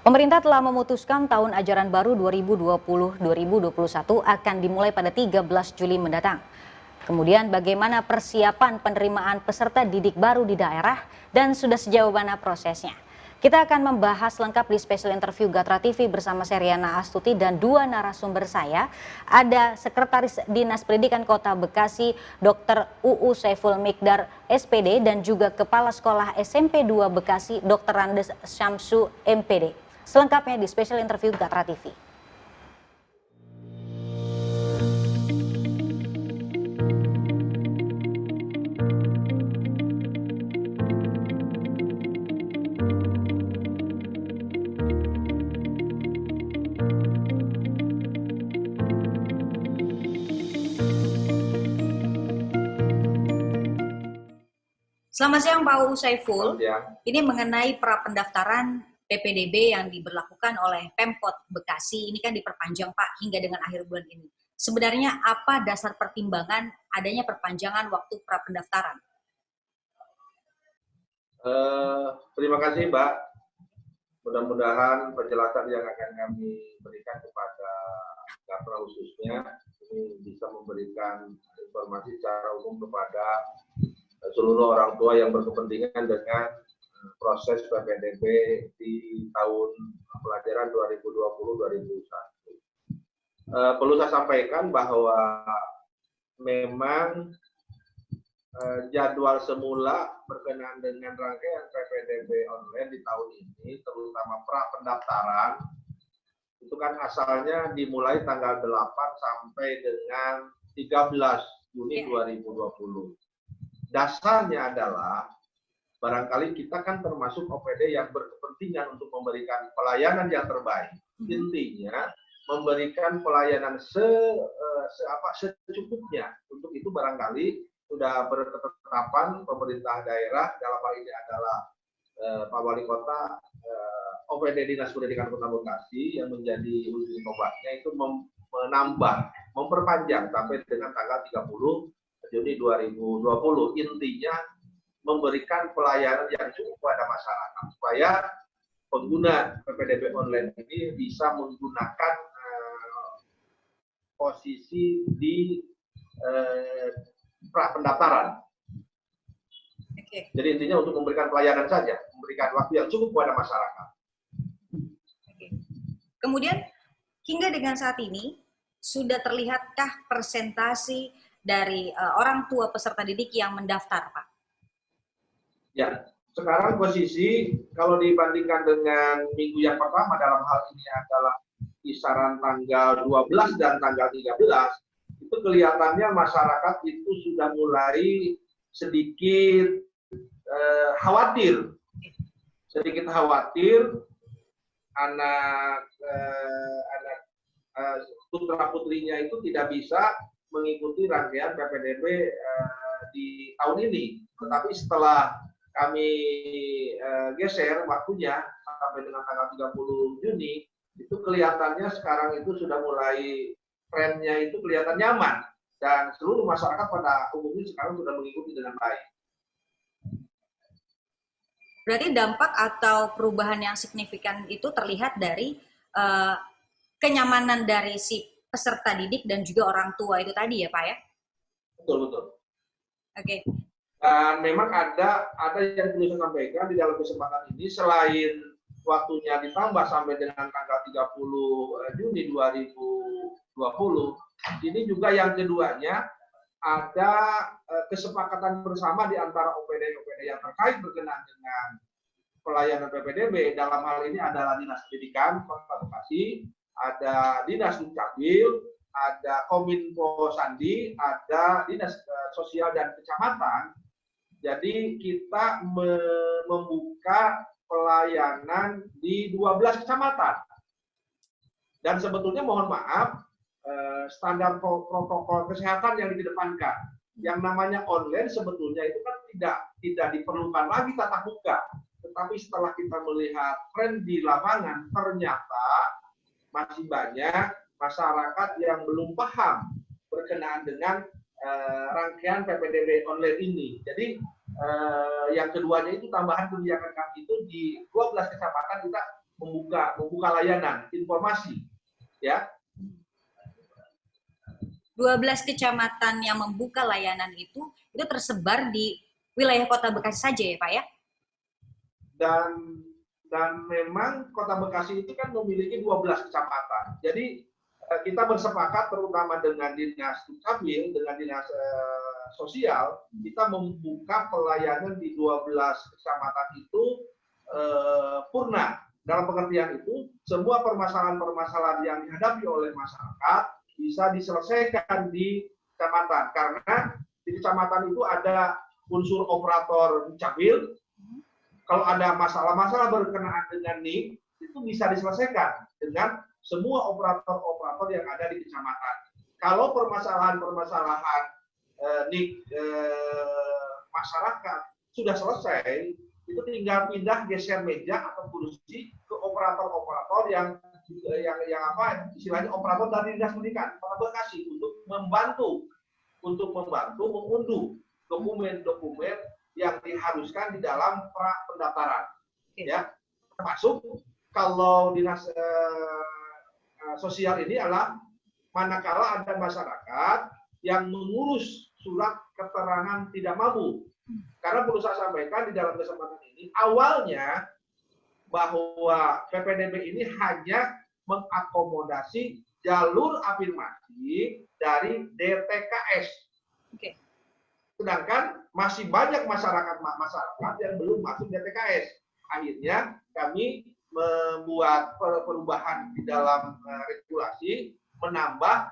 Pemerintah telah memutuskan tahun ajaran baru 2020-2021 akan dimulai pada 13 Juli mendatang. Kemudian bagaimana persiapan penerimaan peserta didik baru di daerah dan sudah sejauh mana prosesnya? Kita akan membahas lengkap di special interview Gatra TV bersama Seriana Astuti dan dua narasumber saya. Ada Sekretaris Dinas Pendidikan Kota Bekasi, Dr. UU Saiful Mikdar, SPD, dan juga Kepala Sekolah SMP 2 Bekasi, Dr. Randes Syamsu, MPD. Selengkapnya di special interview Gatra TV. Selamat siang Pak UU Saiful. Ini mengenai pra pendaftaran PPDB yang diberlakukan oleh Pemkot Bekasi. Ini kan diperpanjang Pak hingga dengan akhir bulan ini. Sebenarnya apa dasar pertimbangan adanya perpanjangan waktu pra pendaftaran? Terima kasih Mbak. Mudah-mudahan penjelasan yang akan kami berikan kepada Gatra khususnya ini bisa memberikan informasi secara umum kepada seluruh orang tua yang berkepentingan dengan proses PPDB di tahun pelajaran 2020-2021. Perlu saya sampaikan bahwa memang jadwal semula berkenaan dengan rangkaian PPDB online di tahun ini, terutama pra pendaftaran, itu kan asalnya dimulai tanggal 8 sampai dengan 13 Juni 2020. Dasarnya adalah barangkali kita kan termasuk OPD yang berkepentingan untuk memberikan pelayanan yang terbaik. Intinya memberikan pelayanan secukupnya. Untuk itu barangkali sudah berketetapan pemerintah daerah, dalam hal ini adalah Pak Wali Kota, OPD Dinas Pendidikan Kota Bekasi yang menjadi ujung tombaknya itu memperpanjang sampai dengan tanggal 30 Juni 2020. Intinya memberikan pelayanan yang cukup pada masyarakat supaya pengguna PPDB online ini bisa menggunakan posisi di pra pendaftaran. Jadi intinya untuk memberikan pelayanan saja, memberikan waktu yang cukup pada masyarakat. Kemudian hingga dengan saat ini sudah terlihatkah persentase dari orang tua peserta didik yang mendaftar, Pak? Ya, sekarang posisi kalau dibandingkan dengan minggu yang pertama dalam hal ini adalah kisaran tanggal 12 dan tanggal 13, itu kelihatannya masyarakat itu sudah mulai sedikit khawatir. Sedikit khawatir anak putra-putrinya itu tidak bisa mengikuti rangkaian PPDB di tahun ini. Tetapi setelah kami geser waktunya sampai dengan tanggal 30 Juni, itu kelihatannya sekarang itu sudah mulai trennya itu kelihatan nyaman. Dan seluruh masyarakat pada umumnya sekarang sudah mengikuti dengan baik. Berarti dampak atau perubahan yang signifikan itu terlihat dari kenyamanan dari si peserta didik dan juga orang tua itu tadi ya Pak ya? Betul. Oke. Dan memang ada yang perlu saya sampaikan di dalam kesempatan ini, selain waktunya ditambah sampai dengan tanggal 30 Juni 2020, ini juga yang keduanya ada kesepakatan bersama di antara OPD-OPD yang terkait berkenaan dengan pelayanan PPDB. Dalam hal ini adalah Dinas Pendidikan Kota Bekasi, ada Dinas Dukcapil, ada Kominfo Sandi, ada Dinas Sosial dan Kecamatan. Jadi kita membuka pelayanan di 12 kecamatan. Dan sebetulnya mohon maaf, standar protokol kesehatan yang dikedepankan. Yang namanya online sebetulnya itu kan tidak diperlukan lagi tatap muka. Tetapi setelah kita melihat tren di lapangan, ternyata masih banyak masyarakat yang belum paham berkenaan dengan rangkaian PPDB online ini. Jadi yang keduanya itu tambahan kebijakan kami itu di 12 kecamatan kita membuka layanan informasi, ya. 12 kecamatan yang membuka layanan itu tersebar di wilayah Kota Bekasi saja ya Pak ya? Dan memang Kota Bekasi itu kan memiliki 12 kecamatan. Jadi kita bersepakat terutama dengan Dinas Dukcapil, dengan Dinas Sosial, kita membuka pelayanan di 12 kecamatan itu purna. Dalam pengertian itu, semua permasalahan-permasalahan yang dihadapi oleh masyarakat bisa diselesaikan di kecamatan. Karena di kecamatan itu ada unsur operator Dukcapil. Kalau ada masalah-masalah berkenaan dengan NIK, itu bisa diselesaikan dengan semua operator-operator yang ada di kecamatan. Kalau permasalahan-permasalahan NIK masyarakat sudah selesai, itu tinggal pindah geser meja atau kursi ke operator-operator yang apa istilahnya operator dari Dinas Pendidikan Kota Bekasi untuk membantu mengunduh dokumen-dokumen yang diharuskan di dalam pra pendaftaran, ya, termasuk kalau Dinas Sosial ini adalah manakala ada masyarakat yang mengurus surat keterangan tidak mampu. Karena perlu saya sampaikan di dalam kesempatan ini, awalnya bahwa PPDB ini hanya mengakomodasi jalur afirmasi dari DTKS. Oke. Sedangkan masih banyak masyarakat yang belum masuk DTKS. Akhirnya kami membuat perubahan di dalam regulasi, menambah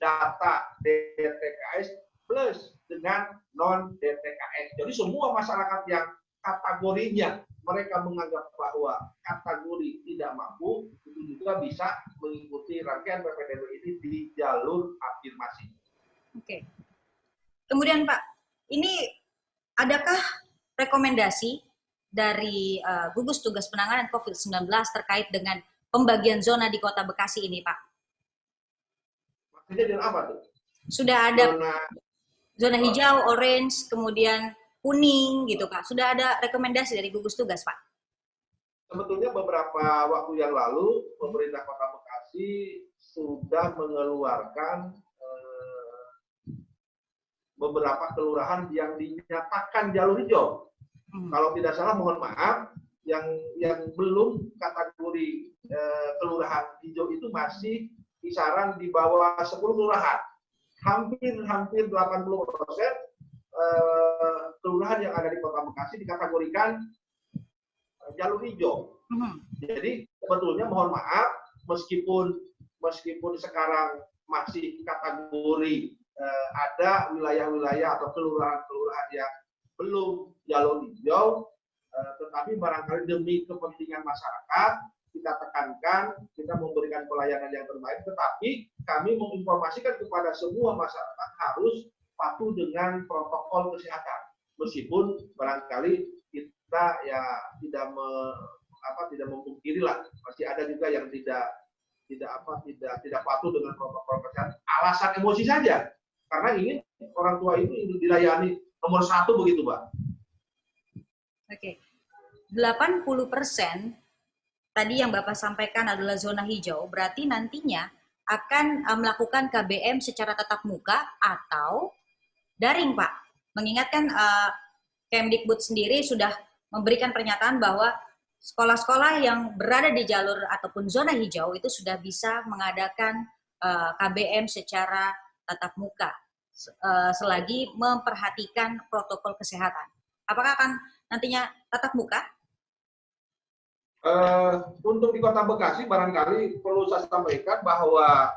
data DTKS plus dengan non DTKS. Jadi semua masyarakat yang kategorinya mereka menganggap bahwa kategori tidak mampu itu juga bisa mengikuti rangkaian PPDB ini di jalur afirmasi. Oke. Kemudian Pak, ini adakah rekomendasi dari gugus tugas penanganan COVID-19 terkait dengan pembagian zona di Kota Bekasi ini, Pak? Maksudnya dengan apa tuh? Sudah ada zona hijau, orange, kemudian kuning gitu, Pak. Sudah ada rekomendasi dari gugus tugas, Pak? Sebetulnya beberapa waktu yang lalu pemerintah Kota Bekasi sudah mengeluarkan beberapa kelurahan yang dinyatakan jalur hijau. Kalau tidak salah, mohon maaf, yang belum kategori kelurahan hijau itu masih kisaran di bawah 10 kelurahan. Hampir 80% kelurahan yang ada di Kota Bekasi dikategorikan jalur hijau. Jadi sebetulnya mohon maaf, meskipun sekarang masih kategori ada wilayah-wilayah atau kelurahan-kelurahan yang belum jalur hijau, tetapi barangkali demi kepentingan masyarakat kita tekankan, kita memberikan pelayanan yang terbaik, tetapi kami menginformasikan kepada semua masyarakat harus patuh dengan protokol kesehatan, meskipun barangkali kita ya tidak memungkiri lah, masih ada juga yang tidak patuh dengan protokol kesehatan, alasan emosi saja. Karena ingin orang tua itu dilayani nomor 1 begitu, Mbak. Oke. 80% tadi yang Bapak sampaikan adalah zona hijau, berarti nantinya akan melakukan KBM secara tatap muka atau daring, Pak. Mengingatkan Kemdikbud sendiri sudah memberikan pernyataan bahwa sekolah-sekolah yang berada di jalur ataupun zona hijau itu sudah bisa mengadakan KBM secara tatap muka selagi memperhatikan protokol kesehatan. Apakah akan nantinya tatap muka? Untuk di Kota Bekasi barangkali perlu saya sampaikan bahwa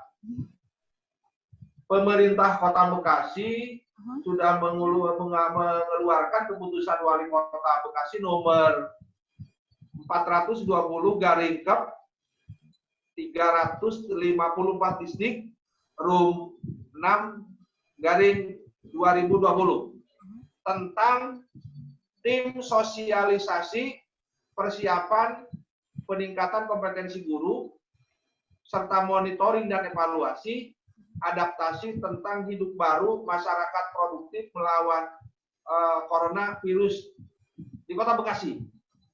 pemerintah Kota Bekasi sudah mengeluarkan keputusan Wali Kota Bekasi nomor 420/354 distrik Rum 6/2020 tentang tim sosialisasi persiapan peningkatan kompetensi guru serta monitoring dan evaluasi adaptasi tentang hidup baru masyarakat produktif melawan coronavirus di Kota Bekasi.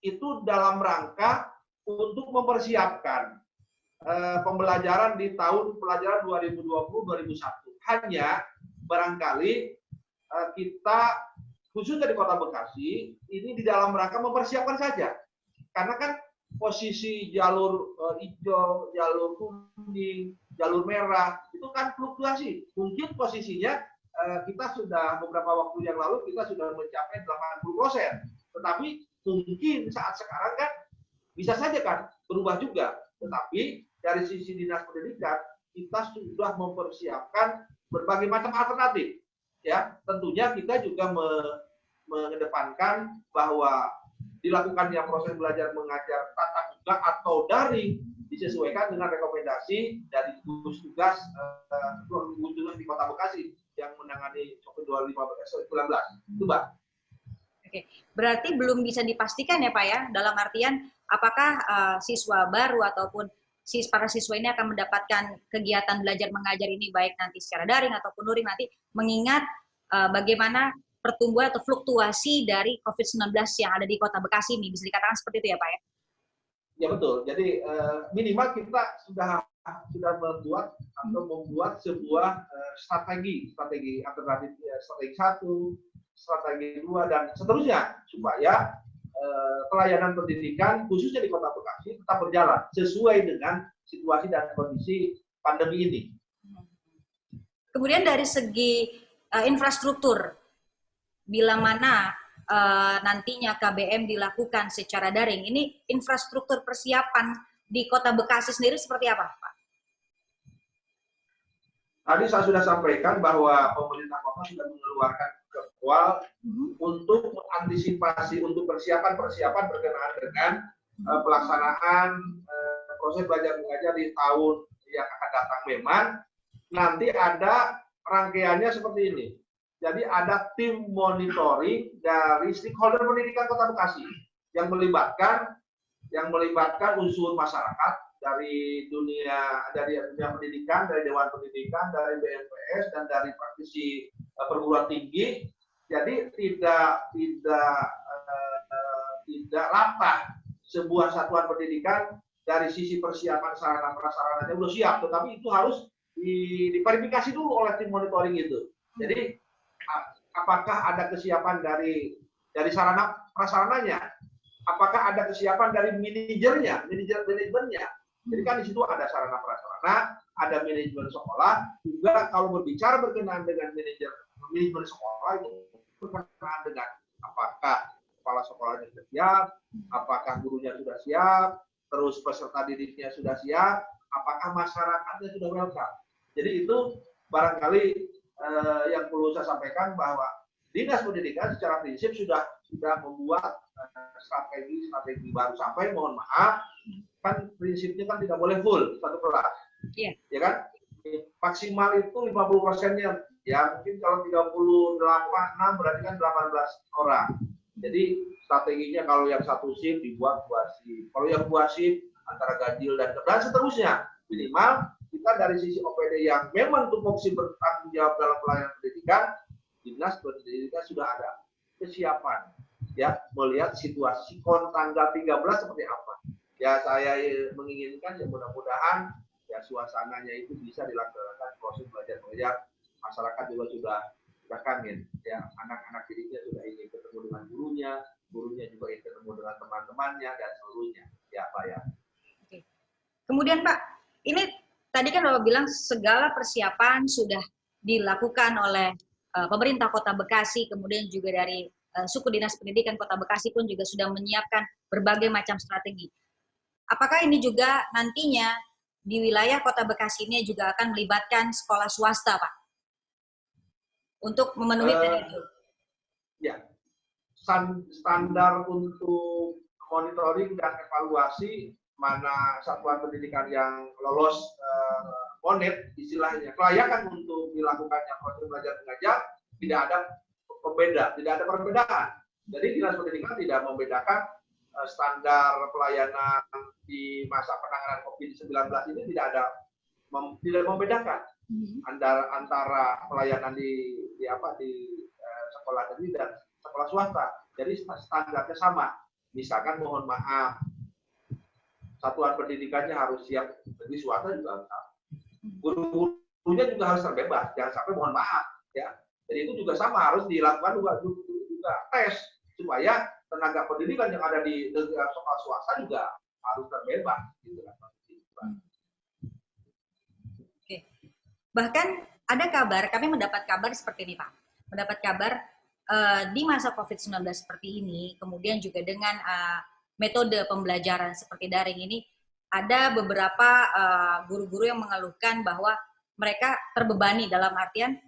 Itu dalam rangka untuk mempersiapkan pembelajaran di tahun pelajaran 2020-2021. Hanya barangkali kita khususnya di Kota Bekasi ini di dalam rangka mempersiapkan saja. Karena kan posisi jalur hijau, jalur kuning, jalur merah itu kan fluktuasi. Mungkin posisinya kita sudah beberapa waktu yang lalu kita sudah mencapai 80%. Tetapi mungkin saat sekarang kan bisa saja kan berubah juga. Tetapi dari sisi Dinas Pendidikan kita sudah mempersiapkan berbagai macam alternatif. Ya, tentunya kita juga mengedepankan bahwa dilakukannya proses belajar mengajar tatap muka atau daring disesuaikan dengan rekomendasi dari gugus tugas di Kota Bekasi yang menangani COVID 2019. Itu, Mbak. Oke, berarti belum bisa dipastikan ya Pak ya, dalam artian apakah siswa baru ataupun para siswa ini akan mendapatkan kegiatan belajar mengajar ini baik nanti secara daring ataupun luring nanti, mengingat bagaimana pertumbuhan atau fluktuasi dari COVID-19 yang ada di Kota Bekasi ini, bisa dikatakan seperti itu ya Pak ya? Ya betul. Jadi minimal kita sudah membuat atau membuat sebuah strategi alternatif, strategi 1, strategi 2 dan seterusnya supaya pelayanan pendidikan khususnya di Kota Bekasi tetap berjalan sesuai dengan situasi dan kondisi pandemi ini. Kemudian dari segi infrastruktur, bila mana nantinya KBM dilakukan secara daring, ini infrastruktur persiapan di Kota Bekasi sendiri seperti apa, Pak? Tadi saya sudah sampaikan bahwa pemerintah kota sudah mengeluarkan jadwal untuk mengantisipasi untuk persiapan berkenaan dengan pelaksanaan proses belajar mengajar di tahun yang akan datang. Memang nanti ada rangkaiannya seperti ini. Jadi ada tim monitoring dari stakeholder pendidikan Kota Bekasi yang melibatkan unsur masyarakat dari dunia pendidikan, dari Dewan Pendidikan, dari BNPS dan dari praktisi perguruan tinggi. Jadi tidak latah sebuah satuan pendidikan dari sisi persiapan sarana prasarananya sudah siap, tetapi itu harus diverifikasi dulu oleh tim monitoring itu. Jadi apakah ada kesiapan dari sarana prasarananya? Apakah ada kesiapan dari manajernya? Jadi kan di situ ada sarana prasarana, ada manajemen sekolah. Juga kalau berbicara berkenaan dengan manajemen sekolah itu berkenaan dengan apakah kepala sekolahnya sudah siap, apakah gurunya sudah siap, terus peserta didiknya sudah siap, apakah masyarakatnya sudah welcome. Jadi itu barangkali yang perlu saya sampaikan bahwa Dinas Pendidikan secara prinsip sudah membuat strategi baru sampai, mohon maaf, kan prinsipnya kan tidak boleh full satu kelas, ya kan? Maksimal itu 50%-nya, ya mungkin kalau 38 berarti kan 18 orang. Jadi strateginya kalau yang satu shift dibuat 2 shift, kalau yang 2 shift antara ganjil dan seterusnya. Minimal kita dari sisi OPD yang memang tupoksi bertanggung jawab dalam pelayanan pendidikan, Dinas Pendidikan sudah ada kesiapan ya melihat situasi tanggal 13 seperti apa. Ya saya menginginkan ya mudah-mudahan ya suasananya itu bisa dilaksanakan proses belajar mengajar. Masyarakat juga sudah kangen ya, anak-anak didiknya sudah ingin ketemu dengan gurunya juga ingin ketemu dengan teman-temannya dan seluruhnya ya Pak ya. Oke. Kemudian Pak, ini tadi kan Bapak bilang segala persiapan sudah dilakukan oleh pemerintah Kota Bekasi, kemudian juga dari suku Dinas Pendidikan Kota Bekasi pun juga sudah menyiapkan berbagai macam strategi. Apakah ini juga nantinya di wilayah Kota Bekasi ini juga akan melibatkan sekolah swasta, Pak? Untuk memenuhi tadi itu. Ya. Standar untuk monitoring dan evaluasi mana satuan pendidikan yang lolos monet istilahnya kelayakan untuk dilakukannya proses belajar mengajar tidak ada perbedaan. Jadi Dinas Pendidikan tidak membedakan standar pelayanan di masa penanganan COVID-19 ini tidak membedakan antara pelayanan di sekolah negeri dan sekolah swasta. Jadi standarnya sama. Misalkan mohon maaf satuan pendidikannya harus siap, negeri swasta juga harus sama. Guru-gurunya juga harus terbebas, jangan sampai mohon maaf ya. Jadi itu juga sama, harus dilakukan juga tes supaya tenaga pendidikan yang ada di sekolah swasta juga harus terbebas gitu kan. Oke. Bahkan ada kabar, kami mendapat kabar seperti ini Pak. Mendapat kabar di masa COVID-19 seperti ini, kemudian juga dengan metode pembelajaran seperti daring ini, ada beberapa guru-guru yang mengeluhkan bahwa mereka terbebani dalam artian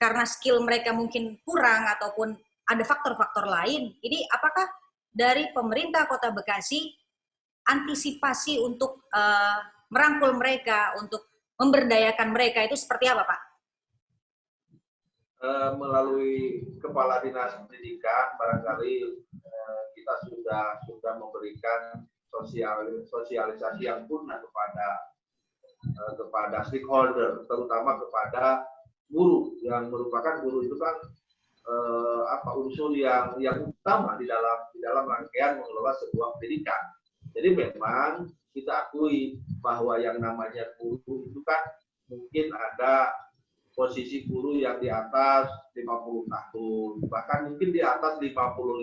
karena skill mereka mungkin kurang ataupun ada faktor-faktor lain. Ini apakah dari pemerintah Kota Bekasi antisipasi untuk merangkul mereka, untuk memberdayakan mereka itu seperti apa Pak? Melalui Kepala Dinas Pendidikan barangkali kita sudah memberikan sosialisasi yang punah kepada stakeholder, terutama kepada guru yang merupakan guru itu kan unsur yang utama di dalam rangkaian mengelola sebuah pendidikan. Jadi memang kita akui bahwa yang namanya guru itu kan mungkin ada posisi guru yang di atas 50 tahun, bahkan mungkin di atas 55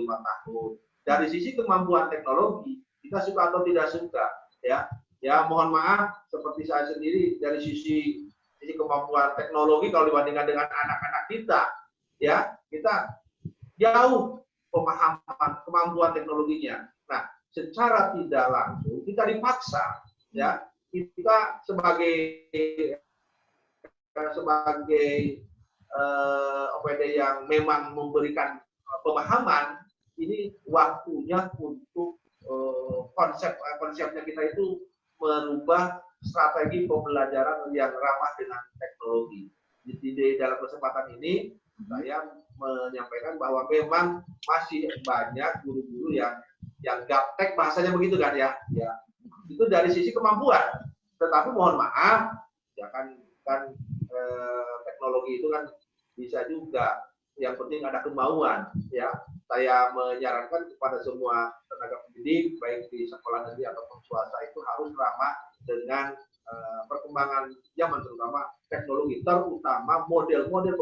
tahun. Dari sisi kemampuan teknologi, kita suka atau tidak suka, ya mohon maaf, seperti saya sendiri dari sisi kemampuan teknologi kalau dibandingkan dengan anak-anak kita, ya kita jauh pemahaman kemampuan teknologinya. Nah, secara tidak langsung kita dipaksa, ya kita sebagai OPD yang memang memberikan pemahaman, ini waktunya untuk konsepnya kita itu merubah strategi pembelajaran yang ramah dengan teknologi. Di dalam kesempatan ini saya menyampaikan bahwa memang masih banyak guru-guru yang gaptek, bahasanya begitu kan ya, itu dari sisi kemampuan. Tetapi mohon maaf, ya kan teknologi itu kan bisa juga, yang penting ada kemauan, ya. Saya menyarankan kepada semua tenaga pendidik baik di sekolah negeri ataupun swasta itu harus ramah dengan perkembangan zaman, terutama teknologi, terutama model-model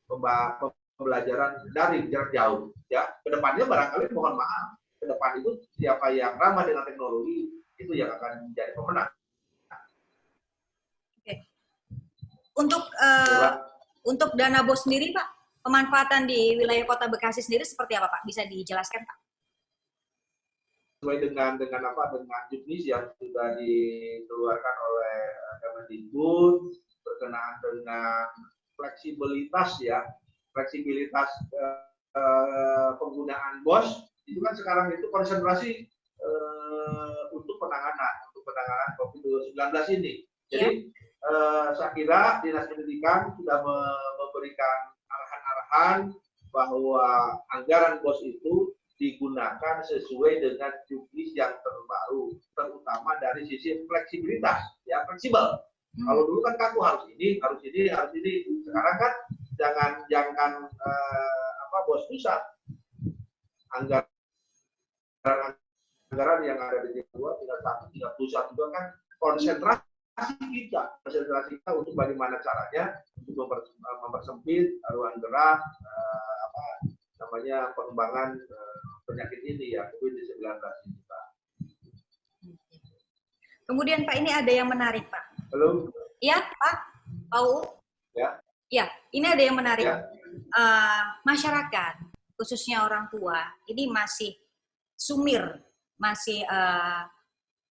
pembelajaran daring jarak jauh, ya. Kedepannya barangkali mohon maaf, ke depan itu siapa yang ramah dengan teknologi itu yang akan menjadi pemenang. Untuk dana BOS sendiri Pak, pemanfaatan di wilayah Kota Bekasi sendiri seperti apa Pak? Bisa dijelaskan Pak? Sesuai dengan juknis yang sudah dikeluarkan oleh Kemendikbud berkenaan dengan fleksibilitas penggunaan BOS itu kan sekarang itu konsentrasi untuk penanganan COVID-19 ini. Jadi saya kira Dinas Pendidikan sudah memberikan arahan-arahan bahwa anggaran BOS itu digunakan sesuai dengan juknis yang terbaru, terutama dari sisi fleksibilitas, ya fleksibel. Kalau dulu kan kaku harus ini. Sekarang kan jangan BOS pusat, anggaran yang ada di tingkat 2, tingkat 1, tingkat 21 kan konsentrasi kita untuk bagaimana caranya untuk mempersempit ruang gerak pengembangan penyakit ini, ya COVID-19 ini Pak. Kemudian Pak, ini ada yang menarik Pak. Halo. Iya Pak, Pak. Ya, ini ada yang menarik. Ya. Masyarakat, khususnya orang tua, ini masih sumir,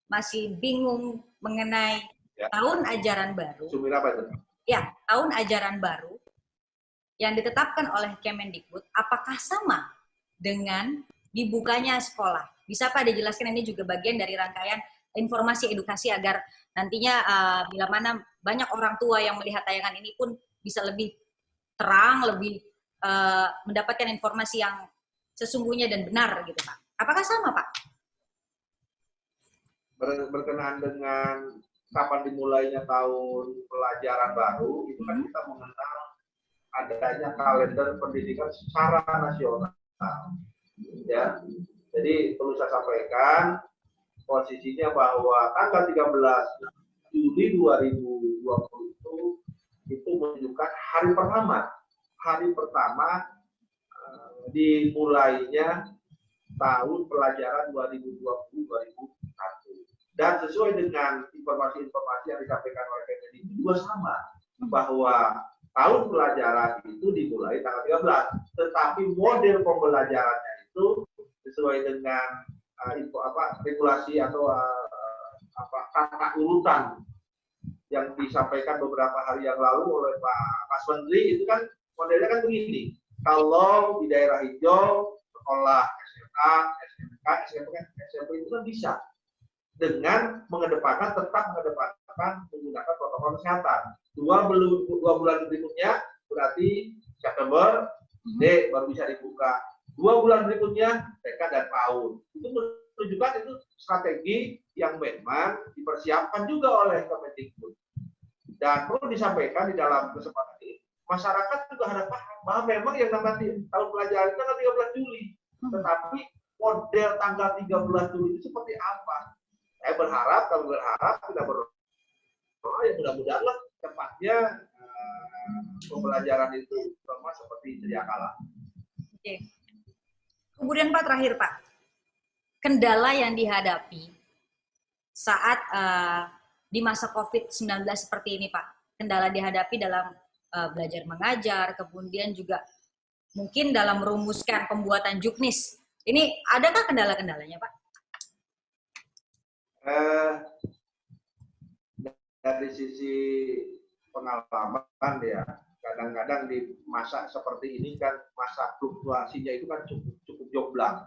masih bingung mengenai tahun ajaran baru. Sumir apa itu? Ya, tahun ajaran baru yang ditetapkan oleh Kemendikbud, apakah sama dengan dibukanya sekolah? Bisa Pak dijelaskan, ini juga bagian dari rangkaian informasi edukasi agar nantinya bila mana banyak orang tua yang melihat tayangan ini pun bisa lebih terang, lebih mendapatkan informasi yang sesungguhnya dan benar gitu Pak. Apakah sama Pak? Berkenaan dengan kapan dimulainya tahun pelajaran baru, itu kan kita mengenal adanya kalender pendidikan secara nasional, ya. Jadi perlu saya sampaikan, posisinya bahwa tanggal 13 Juli 2020 itu menunjukkan hari pertama dimulainya tahun pelajaran 2020-2021. Dan sesuai dengan informasi-informasi yang disampaikan oleh Kemendikbud juga sama, bahwa tahun pelajaran itu dimulai tanggal 13, tetapi model pembelajarannya itu sesuai dengan regulasi atau tata urutan yang disampaikan beberapa hari yang lalu oleh Mas Menteri, itu kan modelnya kan begini. Kalau di daerah hijau, sekolah SMA, SMK, SMP itu kan bisa dengan tetap mengedepankan menggunakan protokol kesehatan. Dua bulan berikutnya berarti September, baru bisa dibuka. 2 bulan berikutnya TK dan PAUD. Itu menunjukkan itu strategi yang memang dipersiapkan juga oleh Kemendikbud. Dan perlu disampaikan di dalam kesempatan ini, masyarakat juga harus paham bahwa memang yang namanya tahun pelajaran itu tanggal 13 Juli. Tetapi model tanggal 13 Juli itu seperti apa? Saya berharap tidak berdoa, ya mudah-mudahan lah tepatnya pembelajaran itu sama seperti sedia kala. Oke. Kemudian Pak, terakhir Pak, kendala yang dihadapi saat di masa COVID-19 seperti ini Pak, kendala dihadapi dalam belajar mengajar, kemudian juga mungkin dalam merumuskan pembuatan juknis. Ini adakah kendala-kendalanya Pak? Dari sisi pengalaman ya, kadang-kadang di masa seperti ini kan masa fluktuasinya itu kan cukup jomplang,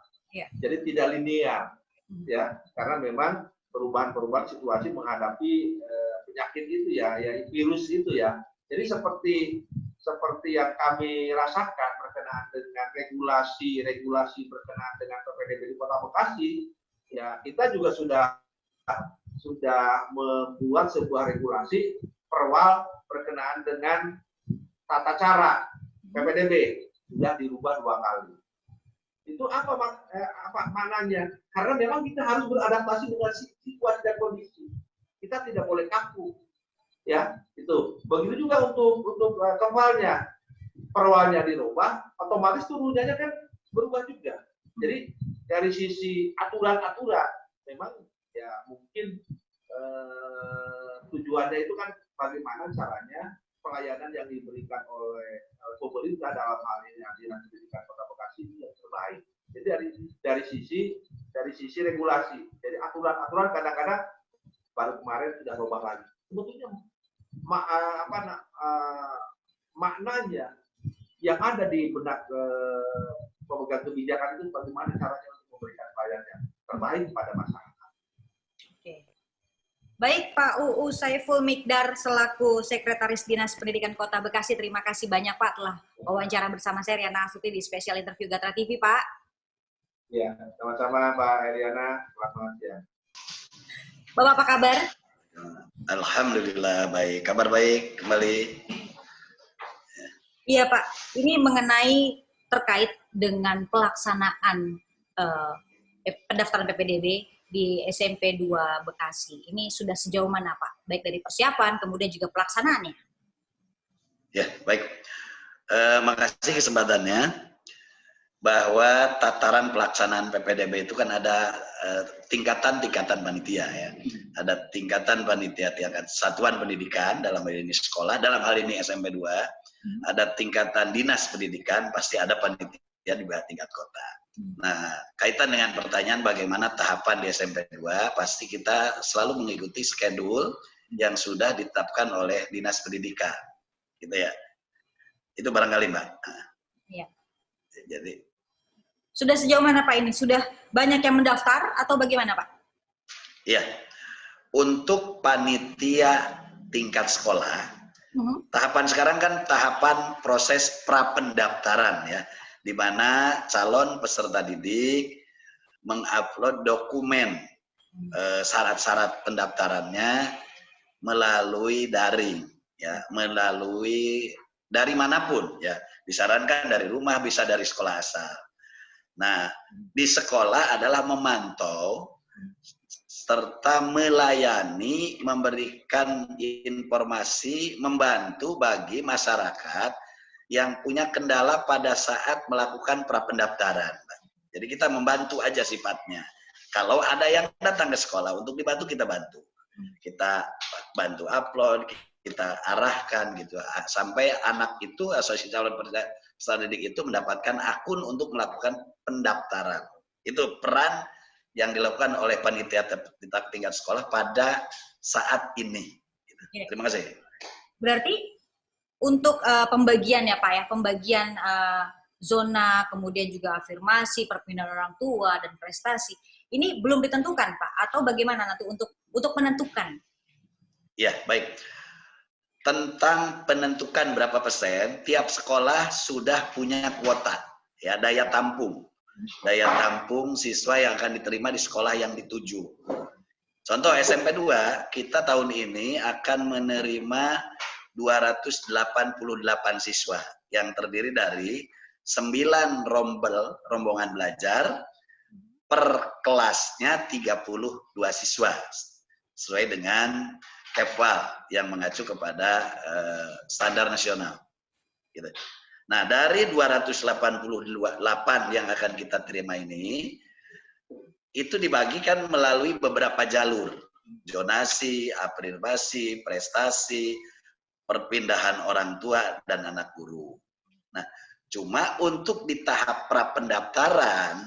jadi tidak linear ya, karena memang perubahan situasi menghadapi penyakit itu ya virus itu ya. Jadi seperti yang kami rasakan berkenaan dengan regulasi berkenaan dengan PPDB di Kota Bekasi, ya kita juga sudah membuat sebuah regulasi perwal berkenaan dengan tata cara PPDB, sudah dirubah 2 kali. Itu apa maknanya? Karena memang kita harus beradaptasi dengan situasi dan kondisi. Kita tidak boleh kaku, ya itu. Begitu juga untuk kepalanya, perwalnya dirubah, otomatis turunannya kan berubah juga. Jadi dari sisi aturan-aturan, memang ya mungkin tujuannya itu kan bagaimana caranya pelayanan yang diberikan oleh pemerintah dalam hal ini Dinas Pendidikan Kota Bekasi yang terbaik. Jadi dari sisi regulasi, jadi aturan kadang-kadang baru kemarin sudah berubah lagi. Sebetulnya maknanya yang ada di benak pemegang kebijakan itu bagaimana caranya untuk memberikan pelayanan yang terbaik kepada masyarakat. Oke. Baik Pak UU Saiful Mikdar selaku Sekretaris Dinas Pendidikan Kota Bekasi, terima kasih banyak Pak telah wawancara bersama saya Riana Astuti di spesial interview Gatra TV Pak. Ya, sama-sama Mbak Eliana, selamat siang. Bapak apa kabar? Alhamdulillah baik, kabar baik kembali. Iya Pak, ini mengenai terkait dengan pelaksanaan pendaftaran PPDB di SMP 2 Bekasi. Ini sudah sejauh mana Pak? Baik dari persiapan, kemudian juga pelaksanaannya. Ya, baik. Makasih kesempatannya. Bahwa tataran pelaksanaan PPDB itu kan ada tingkatan-tingkatan panitia ya. Ada tingkatan panitia tingkat satuan pendidikan dalam hal ini sekolah, dalam hal ini SMP 2. Ada tingkatan dinas pendidikan, pasti ada panitia di tingkat kota. Nah, kaitan dengan pertanyaan bagaimana tahapan di SMP 2, pasti kita selalu mengikuti schedule yang sudah ditetapkan oleh Dinas Pendidikan. Gitu ya. Itu barangkali Mbak. Iya. Jadi sudah sejauh mana Pak ini? Sudah banyak yang mendaftar atau bagaimana Pak? Iya. Untuk panitia tingkat sekolah, tahapan sekarang kan tahapan proses prapendaftaran ya, di mana calon peserta didik mengupload dokumen syarat-syarat pendaftarannya melalui daring ya, melalui dari manapun ya, disarankan dari rumah, bisa dari sekolah asal. Nah, di sekolah adalah memantau serta melayani, memberikan informasi, membantu bagi masyarakat yang punya kendala pada saat melakukan prapendaftaran. Jadi kita membantu aja sifatnya. Kalau ada yang datang ke sekolah untuk dibantu, kita bantu. Kita bantu upload, kita arahkan gitu sampai anak itu, asosiasi calon peserta didik itu mendapatkan akun untuk melakukan pendaftaran. Itu peran yang dilakukan oleh panitia tingkat sekolah pada saat ini. Terima kasih. Berarti untuk pembagian ya Pak ya, pembagian zona, kemudian juga afirmasi, perpindahan orang tua dan prestasi, ini belum ditentukan Pak, atau bagaimana nanti untuk menentukan? Ya, baik. Tentang penentukan berapa persen, tiap sekolah sudah punya kuota, ya, daya tampung siswa yang akan diterima di sekolah yang dituju. Contoh SMP 2, kita tahun ini akan menerima 288 siswa yang terdiri dari 9 rombongan belajar, per kelasnya 32 siswa, sesuai dengan Kepwal yang mengacu kepada standar nasional. Gitu. Nah, dari 288 yang akan kita terima ini, itu dibagikan melalui beberapa jalur. Zonasi, afirmasi, prestasi, perpindahan orang tua, dan anak guru. Nah, cuma untuk di tahap prapendaftaran,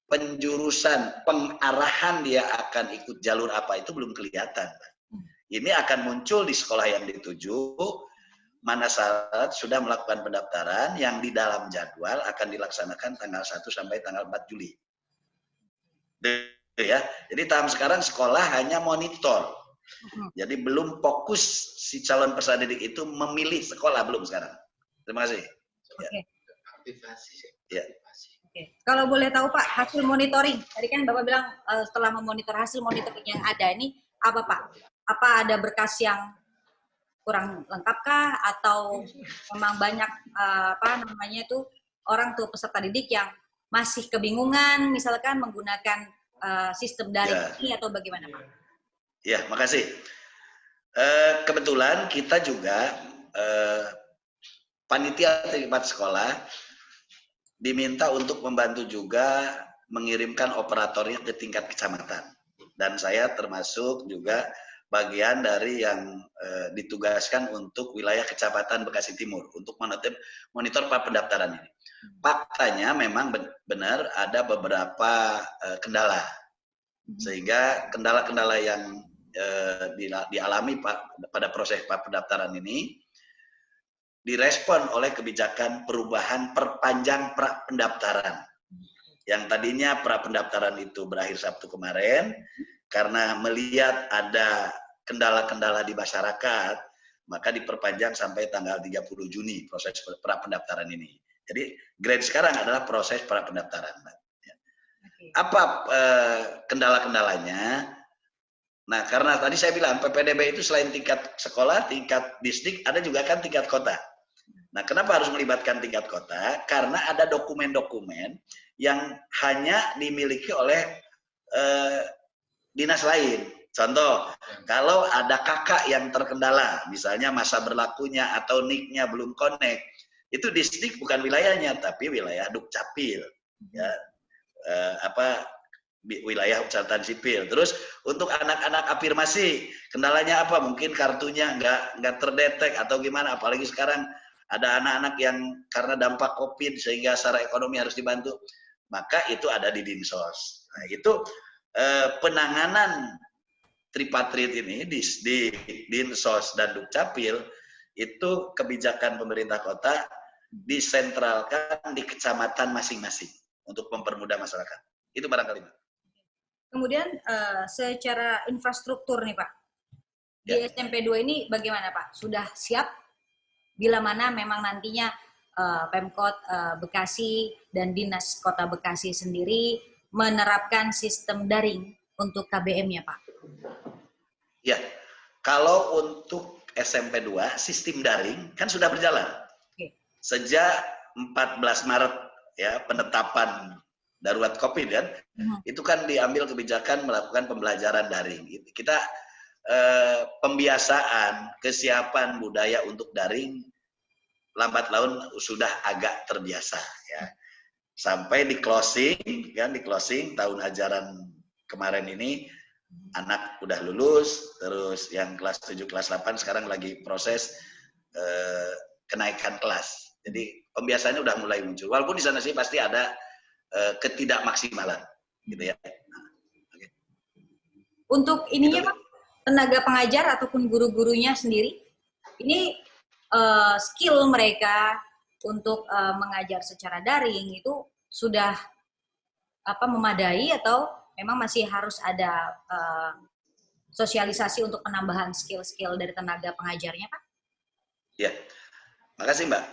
penjurusan, pengarahan dia akan ikut jalur apa itu belum kelihatan. Ini akan muncul di sekolah yang dituju, mana saat sudah melakukan pendaftaran yang di dalam jadwal akan dilaksanakan tanggal 1 sampai tanggal 4 Juli. Ya. Jadi tahap sekarang sekolah hanya monitor. Jadi belum fokus si calon peserta didik itu memilih sekolah, belum sekarang. Terima kasih. Oke. Ya. Oke. Kalau boleh tahu Pak, hasil monitoring, tadi kan Bapak bilang setelah memonitor hasil monitoring yang ada ini, apa Pak? Apa ada berkas yang kurang lengkapkah, atau memang banyak orang tua peserta didik yang masih kebingungan misalkan menggunakan sistem daring ini, atau bagaimana Pak? Ya, makasih. Kebetulan kita juga panitia tingkat sekolah diminta untuk membantu juga mengirimkan operatornya ke tingkat kecamatan. Dan saya termasuk juga bagian dari yang ditugaskan untuk wilayah Kecamatan Bekasi Timur untuk monitor pendaftaran ini. Faktanya memang benar ada beberapa kendala, sehingga kendala-kendala yang dialami pada proses pendaftaran ini direspon oleh kebijakan perubahan perpanjang pra-pendaftaran. Yang tadinya pra-pendaftaran itu berakhir Sabtu kemarin, karena melihat ada kendala-kendala di masyarakat, maka diperpanjang sampai tanggal 30 Juni proses pra-pendaftaran ini. Jadi grade sekarang adalah proses pra-pendaftaran. Apa kendala-kendalanya? Nah, karena tadi saya bilang PPDB itu selain tingkat sekolah, tingkat distrik, ada juga kan tingkat kota. Nah, kenapa harus melibatkan tingkat kota? Karena ada dokumen-dokumen yang hanya dimiliki oleh dinas lain. Contoh, kalau ada kakak yang terkendala, misalnya masa berlakunya atau NIK-nya belum connect, itu distrik bukan wilayahnya, tapi wilayah Dukcapil. Ya, wilayah catatan sipil. Terus untuk anak-anak afirmasi, kendalanya apa? Mungkin kartunya nggak terdetek atau gimana? Apalagi sekarang ada anak-anak yang karena dampak COVID sehingga secara ekonomi harus dibantu. Maka itu ada di Dinsos. Nah, itu penanganan tripatrit ini di Dinsos dan Dukcapil itu kebijakan pemerintah kota disentralkan di kecamatan masing-masing untuk mempermudah masyarakat. Itu barangkali. Kemudian secara infrastruktur nih Pak, di SMP 2 ini bagaimana Pak? Sudah siap bila mana memang nantinya Pemkot Bekasi dan Dinas Kota Bekasi sendiri menerapkan sistem daring untuk KBM-nya Pak? Ya, kalau untuk SMP 2 sistem daring kan sudah berjalan. Sejak 14 Maret ya penetapan darurat COVID kan, itu kan diambil kebijakan melakukan pembelajaran daring. Kita pembiasaan, kesiapan budaya untuk daring lambat laun sudah agak terbiasa ya. Sampai di closing tahun ajaran kemarin ini anak udah lulus, terus yang kelas 7, kelas 8 sekarang lagi proses kenaikan kelas. Jadi pembiasaannya udah mulai muncul. Walaupun di sana sih pasti ada ketidakmaksimalan gitu ya. Okay. Untuk ininya Pak, tenaga pengajar ataupun guru-gurunya sendiri, ini skill mereka untuk mengajar secara daring itu sudah memadai atau memang masih harus ada sosialisasi untuk penambahan skill-skill dari tenaga pengajarnya, Pak? Ya, makasih Mbak.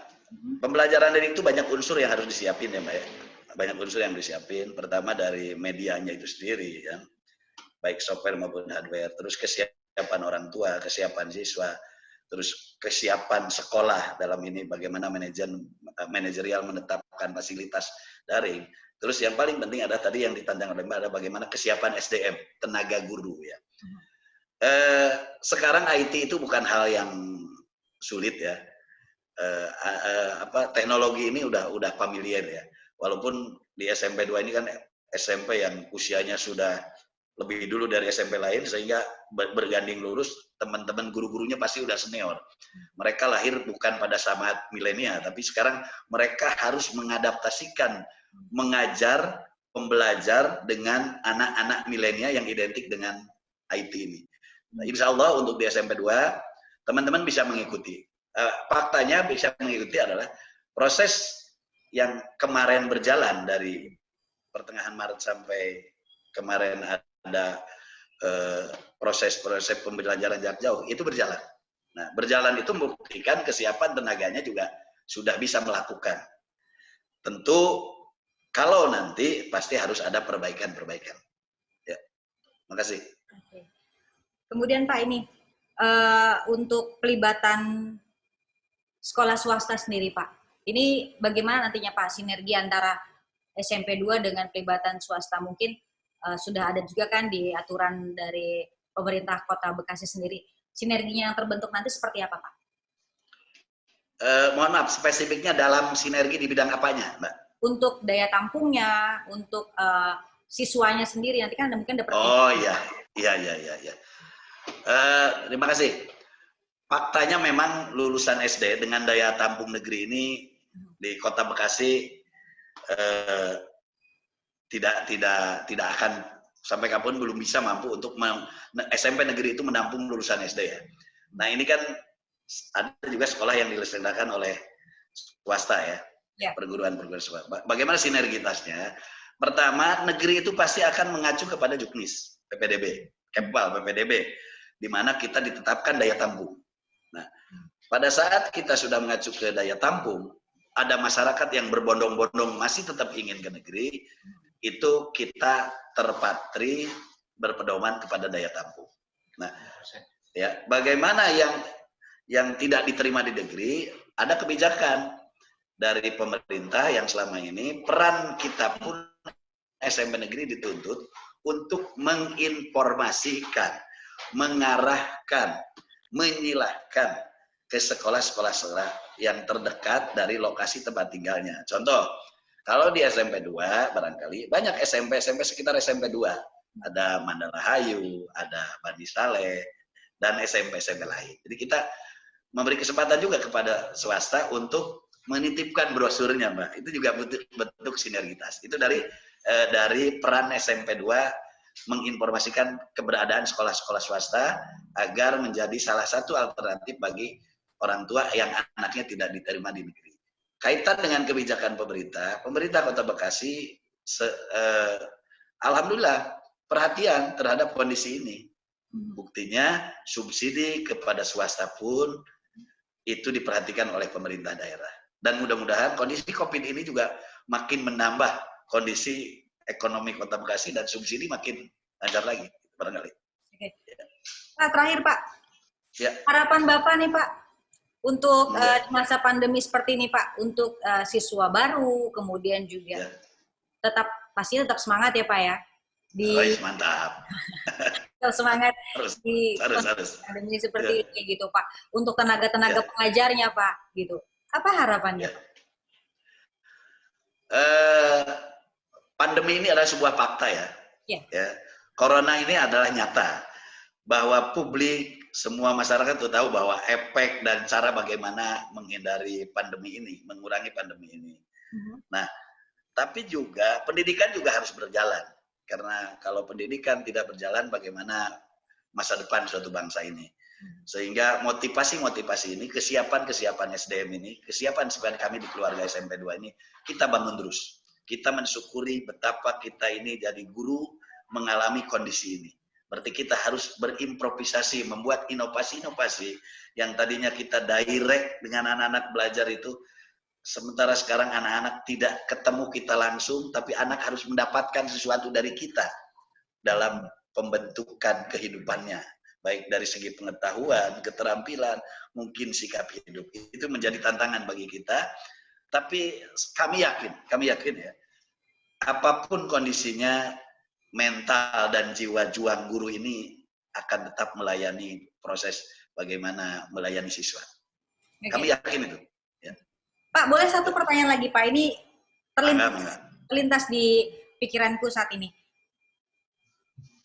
Pembelajaran daring itu banyak unsur yang harus disiapin ya Mbak ya. Banyak unsur yang disiapin. Pertama dari medianya itu sendiri ya, baik software maupun hardware. Terus kesiapan orang tua, kesiapan siswa, terus kesiapan sekolah dalam ini bagaimana manajerial menetapkan fasilitas daring. Terus yang paling penting ada tadi yang ditantang oleh Mbak, ada bagaimana kesiapan SDM, tenaga guru ya. Sekarang IT itu bukan hal yang sulit ya. Teknologi ini udah familiar ya. Walaupun di SMP 2 ini kan SMP yang usianya sudah lebih dulu dari SMP lain sehingga berganding lurus, teman-teman guru-gurunya pasti udah senior. Mereka lahir bukan pada saat milenial, tapi sekarang mereka harus mengadaptasikan, mengajar, pembelajar dengan anak-anak milenial yang identik dengan IT ini. Nah, insya Allah untuk di SMP 2, teman-teman bisa mengikuti. Faktanya bisa mengikuti adalah proses yang kemarin berjalan dari pertengahan Maret sampai kemarin ada proses-proses pembelajaran jarak jauh itu berjalan. Nah, berjalan itu membuktikan kesiapan tenaganya juga sudah bisa melakukan. Tentu kalau nanti pasti harus ada perbaikan-perbaikan. Ya, makasih. Oke. Kemudian Pak ini untuk pelibatan sekolah swasta sendiri Pak, ini bagaimana nantinya Pak sinergi antara SMP 2 dengan pelibatan swasta? Mungkin sudah ada juga kan di aturan dari pemerintah Kota Bekasi sendiri. Sinerginya yang terbentuk nanti seperti apa Pak? Mohon maaf, spesifiknya dalam sinergi di bidang apanya Mbak? Untuk daya tampungnya, untuk siswanya sendiri, nanti kan mungkin ada Oh iya. Terima kasih. Faktanya memang lulusan SD dengan daya tampung negeri ini di Kota Bekasi tidak akan sampai kapan belum bisa mampu untuk SMP negeri itu menampung lulusan SD ya. Nah ini kan ada juga sekolah yang dilaksanakan oleh swasta ya, perguruan-perguruan swasta. Bagaimana sinergitasnya? Pertama, negeri itu pasti akan mengacu kepada Juknis, PPDB, Kepwal, PPDB, di mana kita ditetapkan daya tampung. Nah, pada saat kita sudah mengacu ke daya tampung, ada masyarakat yang berbondong-bondong masih tetap ingin ke negeri, itu kita terpatri berpedoman kepada daya tampung. Nah, ya bagaimana yang tidak diterima di negeri, ada kebijakan dari pemerintah yang selama ini peran kita pun SMP negeri dituntut untuk menginformasikan, mengarahkan, menyilahkan ke sekolah-sekolah yang terdekat dari lokasi tempat tinggalnya. Contoh, kalau di SMP 2 barangkali banyak SMP sekitar SMP 2. Ada Mandala Hayu, ada Bani Saleh, dan SMP lain. Jadi kita memberi kesempatan juga kepada swasta untuk menitipkan brosurnya, Mbak. Itu juga bentuk sinergitas. Itu dari peran SMP 2 menginformasikan keberadaan sekolah-sekolah swasta agar menjadi salah satu alternatif bagi orang tua yang anaknya tidak diterima di negeri. Kaitan dengan kebijakan pemerintah Kota Bekasi, alhamdulillah perhatian terhadap kondisi ini. Buktinya subsidi kepada swasta pun itu diperhatikan oleh pemerintah daerah. Dan mudah-mudahan kondisi COVID ini juga makin menambah kondisi ekonomi Kota Bekasi dan subsidi makin lancar lagi. Barangkali. Oke. Pak, terakhir Pak, ya. Harapan Bapak nih Pak, untuk masa pandemi seperti ini Pak, untuk siswa baru, kemudian juga tetap pastinya tetap semangat ya Pak ya. Mantap. Tetap semangat Harus, di harus. pandemi seperti ini gitu Pak. Untuk tenaga-tenaga Ya. pengajarnya Pak gitu. Apa harapannya? Ya. Pandemi ini adalah sebuah fakta ya. Ya. Corona ini adalah nyata bahwa publik semua masyarakat tuh tahu bahwa efek dan cara bagaimana menghindari pandemi ini, mengurangi pandemi ini. Nah, tapi juga pendidikan juga harus berjalan, karena kalau pendidikan tidak berjalan, bagaimana masa depan suatu bangsa ini? Sehingga motivasi ini, kesiapan SDM ini, kesiapan kami di keluarga SMP 2 ini, kita bangun terus. Kita mensyukuri betapa kita ini jadi guru mengalami kondisi ini. Berarti kita harus berimprovisasi, membuat inovasi-inovasi yang tadinya kita direct dengan anak-anak belajar itu, sementara sekarang anak-anak tidak ketemu kita langsung, tapi anak harus mendapatkan sesuatu dari kita dalam pembentukan kehidupannya, baik dari segi pengetahuan, keterampilan, mungkin sikap hidup. Itu menjadi tantangan bagi kita, tapi kami yakin ya, apapun kondisinya, mental dan jiwa juang guru ini akan tetap melayani proses bagaimana melayani siswa. Kami yakin itu. Ya. Pak, boleh satu pertanyaan lagi Pak? Ini terlintas di pikiranku saat ini.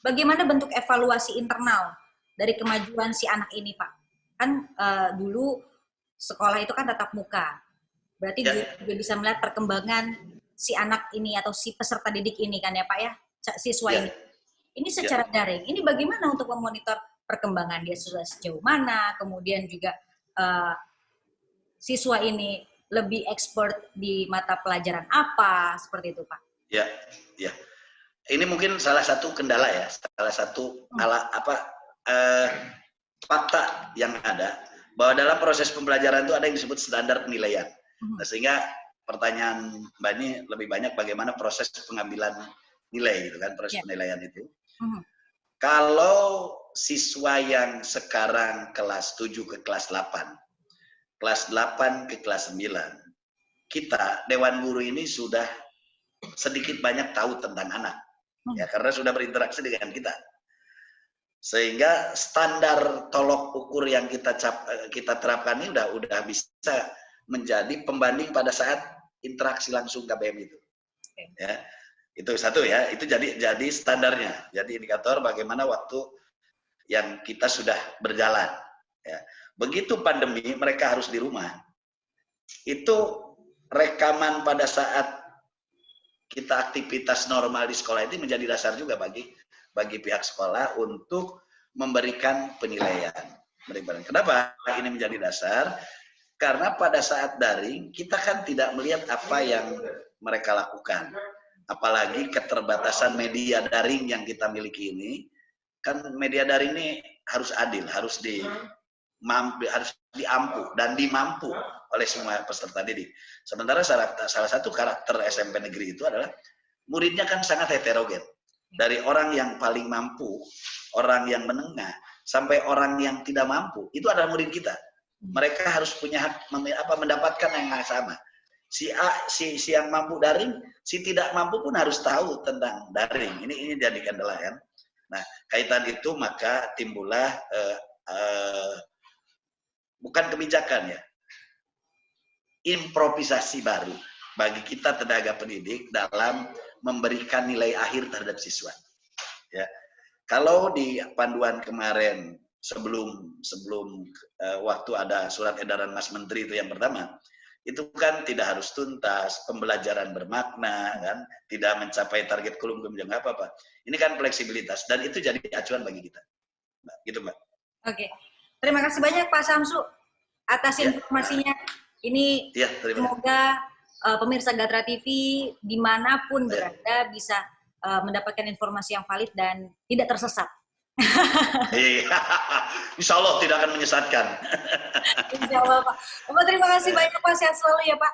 Bagaimana bentuk evaluasi internal dari kemajuan si anak ini Pak? Kan dulu sekolah itu kan tatap muka. Berarti juga bisa melihat perkembangan si anak ini atau si peserta didik ini kan ya Pak ya? Siswa ini. Ini secara daring. Ini bagaimana untuk memonitor perkembangan dia sejauh mana, kemudian juga siswa ini lebih expert di mata pelajaran apa, seperti itu Pak? Ya. Ini mungkin salah satu kendala ya, salah satu fakta yang ada, bahwa dalam proses pembelajaran itu ada yang disebut standar penilaian. Nah, sehingga pertanyaan Mbak ini lebih banyak bagaimana proses pengambilan nilai gitu kan, proses penilaian itu. Kalau siswa yang sekarang kelas 7 ke kelas 8, kelas 8 ke kelas 9, kita Dewan Guru ini sudah sedikit banyak tahu tentang anak, ya, karena sudah berinteraksi dengan kita. Sehingga standar tolok ukur yang kita terapkan ini udah bisa menjadi pembanding pada saat interaksi langsung KBM itu. Ya. Itu satu ya, itu jadi standarnya, jadi indikator bagaimana waktu yang kita sudah berjalan. Ya. Begitu pandemi, mereka harus di rumah. Itu rekaman pada saat kita aktivitas normal di sekolah itu menjadi dasar juga bagi pihak sekolah untuk memberikan penilaian. Kenapa ini menjadi dasar? Karena pada saat daring, kita kan tidak melihat apa yang mereka lakukan. Apalagi keterbatasan media daring yang kita miliki ini, kan media daring ini harus adil, harus diampu dan dimampu oleh semua peserta didik. Sementara salah satu karakter SMP negeri itu adalah muridnya kan sangat heterogen. Dari orang yang paling mampu, orang yang menengah, sampai orang yang tidak mampu, itu adalah murid kita. Mereka harus punya hak mendapatkan yang sama. Si yang mampu daring, si tidak mampu pun harus tahu tentang daring. Ini jadi kendala kan. Nah, kaitan itu maka timbullah bukan kebijakan ya, improvisasi baru bagi kita tenaga pendidik dalam memberikan nilai akhir terhadap siswa. Ya, kalau di panduan kemarin sebelum waktu ada surat edaran Mas Menteri itu yang pertama, itu kan tidak harus tuntas, pembelajaran bermakna, kan, tidak mencapai target kurikulum nggak apa-apa. Ini kan fleksibilitas dan itu jadi acuan bagi kita. Nah, gitu Mbak. Oke, terima kasih banyak Pak Samsu atas informasinya. Ini semoga pemirsa Gatra TV dimanapun berada bisa mendapatkan informasi yang valid dan tidak tersesat. Insya Allah tidak akan menyesatkan. Insya Allah Pak. Bapak terima kasih banyak Pak, sehat selalu ya Pak.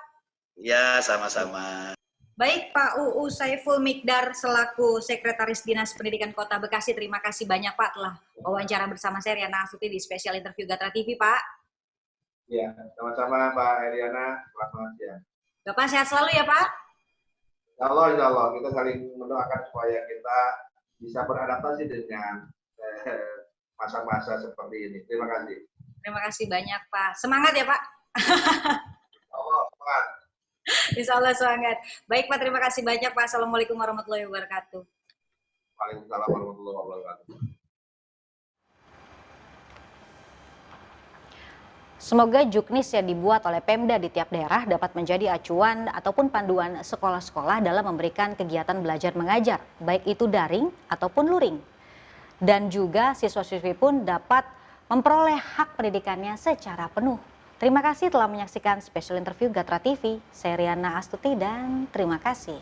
Ya, sama-sama. Baik Pak UU Saiful Mikdar selaku Sekretaris Dinas Pendidikan Kota Bekasi, terima kasih banyak Pak telah wawancara bersama saya Riana Astuti di spesial interview Gatra TV Pak. Ya, sama-sama Pak Riana, selamat siang. Bapak sehat selalu ya Pak. Insya Allah kita saling mendoakan supaya kita bisa beradaptasi dengan masa-masa seperti ini. Terima kasih. Terima kasih banyak Pak. Semangat ya Pak. Allah, semangat. Insya Allah semangat. Baik Pak, terima kasih banyak Pak. Assalamualaikum warahmatullahi wabarakatuh. Waalaikumsalam warahmatullahi wabarakatuh. Semoga juknis yang dibuat oleh Pemda di tiap daerah dapat menjadi acuan ataupun panduan sekolah-sekolah dalam memberikan kegiatan belajar mengajar, baik itu daring ataupun luring. Dan juga siswa-siswi pun dapat memperoleh hak pendidikannya secara penuh. Terima kasih telah menyaksikan special interview Gatra TV. Saya Riana Astuti dan terima kasih.